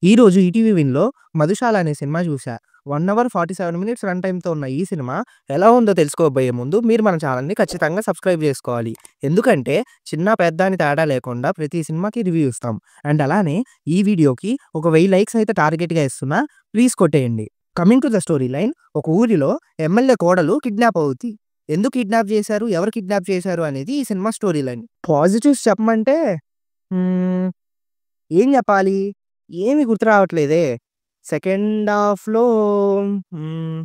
ఈరోజు ఈటీవీ విన్‌లో 'మధుశాల' అనే సినిమా చూసా. 1 అవర్ 47 మినిట్స్ రన్ టైమ్‌తో ఉన్న ఈ సినిమా ఎలా ఉందో తెలుసుకోబోయే ముందు మీరు మన ఛానెల్‌ని ఖచ్చితంగా సబ్స్క్రైబ్ చేసుకోవాలి. ఎందుకంటే చిన్న, పెద్ద అని తేడా లేకుండా ప్రతి సినిమాకి రివ్యూ ఇస్తాం. అండ్ అలానే ఈ వీడియోకి ఒక 1000 లైక్స్ అయితే టార్గెట్‌గా ఇస్తున్నా. ప్లీజ్ కొట్టేయండి. Coming to the story line, ఒక ఊరిలో ఎమ్మెల్యే కోడలు కిడ్నాప్ అవుద్ది. ఎందుకు కిడ్నాప్ చేశారు? ఎవరు కిడ్నాప్ చేశారు? అనేది ఈ సినిమా స్టోరీ లైన్. పాజిటివ్స్ చెప్పమంటే హ్మ్. ఏం జెప్పాలి? ఏమి గుర్తు రావట్లేదే. సెకండ్ హాఫ్‌లో హ్మ్.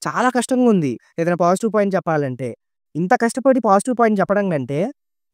చాలా కష్టంగుంది. ఏదైనా పాజిటివ్ పాయింట్ చెప్పాలంటే. ఇంత కష్టపడి పాజిటివ్ పాయింట్ చెప్పడం కంటే,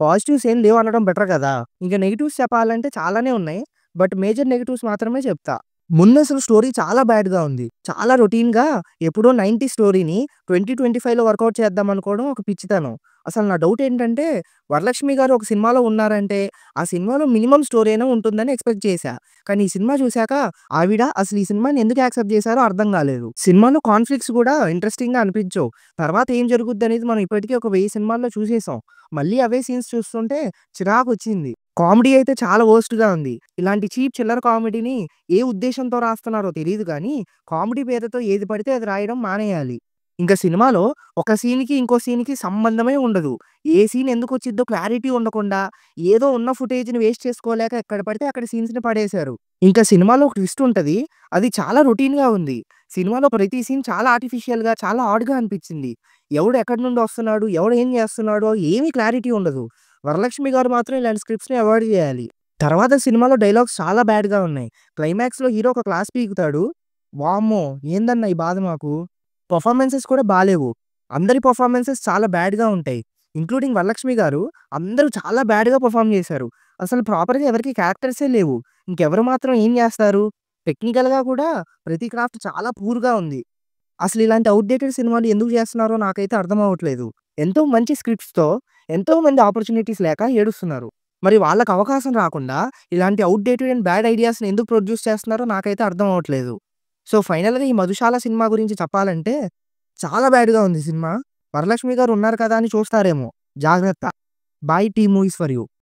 పాజిటివ్స్ ఏం లేవు అనడం బెటర్ కదా! ఇంక నెగెటివ్స్ చెప్పాలంటే చాలానే ఉన్నాయి. బట్ మేజర్ నెగెటివ్స్ మాత్రమే చెప్తా. ముందసలు స్టోరీ చాలా బ్యాడ్‌గా ఉంది. చాలా రొటీన్‌గా ఎప్పుడో 90 స్టోరీని 2025లో వర్కౌట్ చేద్దాం అనుకోవడం ఒక పిచ్చితనం. అసలు నా డౌట్ ఏంటంటే, వరలక్ష్మి గారు ఒక సినిమాలో ఉన్నారంటే, ఆ సినిమాలో మినిమమ్ స్టోరీ అయినా ఉంటుందని ఎక్స్‌పెక్ట్ చేశా. కానీ ఈ సినిమా చూసాక ఆవిడ అసలు ఈ సినిమాని ఎందుకు యాక్సెప్ట్ చేశారో అర్థం కాలేదు. సినిమాలో కాన్‌ఫ్లిక్ట్స్ కూడా ఇంట్రెస్టింగ్‌గా అనిపించవు. తర్వాత ఏం జరుగుద్దనేది మనం ఇప్పటికే ఒక 1000 సినిమాల్లో చూసేసాం. మళ్ళీ అవే సీన్స్ చూస్తుంటే చిరాకొచ్చింది. కామెడీ అయితే చాలా వరస్ట్‌గా ఉంది. ఇలాంటి చీప్ చిల్లర కామెడీని ఏ ఉద్దేశ్యంతో రాస్తున్నారో తెలీదు గానీ, కామెడీ పేరుతో ఏది పడితే అది రాయడం మానేయాలి. ఇంక సినిమాలో ఒక సీన్‌కి, ఇంకో సీన్‌కి సంబంధమే ఉండదు. ఏ సీన్ ఎందుకొచ్చిద్దో క్లారిటీ ఉండకుండా, ఏదో ఉన్న ఫుటేజ్‌ని వేస్ట్ చేసుకోలేక ఎక్కడ పడితే అక్కడ సీన్స్‌ని పడేశారు. ఇంకా సినిమాలో ఒక ట్విస్ట్ ఉంటది. అది చాలా రొటీన్‌గా ఉంది. సినిమాలో ప్రతి సీన్ చాలా ఆర్టిఫిషియల్‌గా, చాలా ఆడ్‌గా అనిపించింది. ఎవడు ఎక్కడి నుండి వస్తున్నాడు? ఎవడు ఏం చేస్తున్నాడో ఏమీ క్లారిటీ ఉండదు. వరలక్ష్మి గారు మాత్రం ఇలాంటి స్క్రిప్ట్స్‌ని అవాయిడ్ చేయాలి. తర్వాత సినిమాలో డైలాగ్స్ చాలా బ్యాడ్‌గా ఉన్నాయి. క్లైమాక్స్‌లో హీరో ఒక క్లాస్ పీకుతాడు. వామ్మో! ఏందన్నా ఈ బాధ మాకు. పెర్ఫార్మన్సెస్ కూడా బాలేవు. అందరి పెర్ఫార్మన్సెస్ చాలా బ్యాడ్‌గా ఉంటాయి. ఇంక్లూడింగ్ వరలక్ష్మి గారు అందరూ చాలా బ్యాడ్‌గా పెర్ఫార్మ్ చేశారు. అసలు ప్రాపర్‌గా ఎవరికీ క్యారెక్టర్సే లేవు. ఇంకెవరు మాత్రం ఏం చేస్తారు? టెక్నికల్‌గా కూడా ప్రతి క్రాఫ్ట్ చాలా పూర్‌గా ఉంది. అసలు ఇలాంటి ఔట్‌డేటెడ్ సినిమాలు ఎందుకు చేస్తున్నారో నాకైతే అర్థం అవ్వట్లేదు. ఎంతో మంచి స్క్రిప్ట్స్‌తో ఎంతో మంది ఆపర్చునిటీస్ లేక ఏడుస్తున్నారు. మరి వాళ్ళకి అవకాశం రాకుండా ఇలాంటి ఔట్‌డేటెడ్ అండ్ బ్యాడ్ ఐడియాస్‌ని ఎందుకు ప్రొడ్యూస్ చేస్తున్నారో నాకైతే అర్థం అవ్వట్లేదు. సో, ఫైనల్‌గా ఈ 'మధుశాల' సినిమా గురించి చెప్పాలంటే చాలా బ్యాడ్‌గా ఉంది సినిమా. వరలక్ష్మి గారు ఉన్నారు కదా అని చూస్తారేమో. జాగ్రత్త. By T movies for you.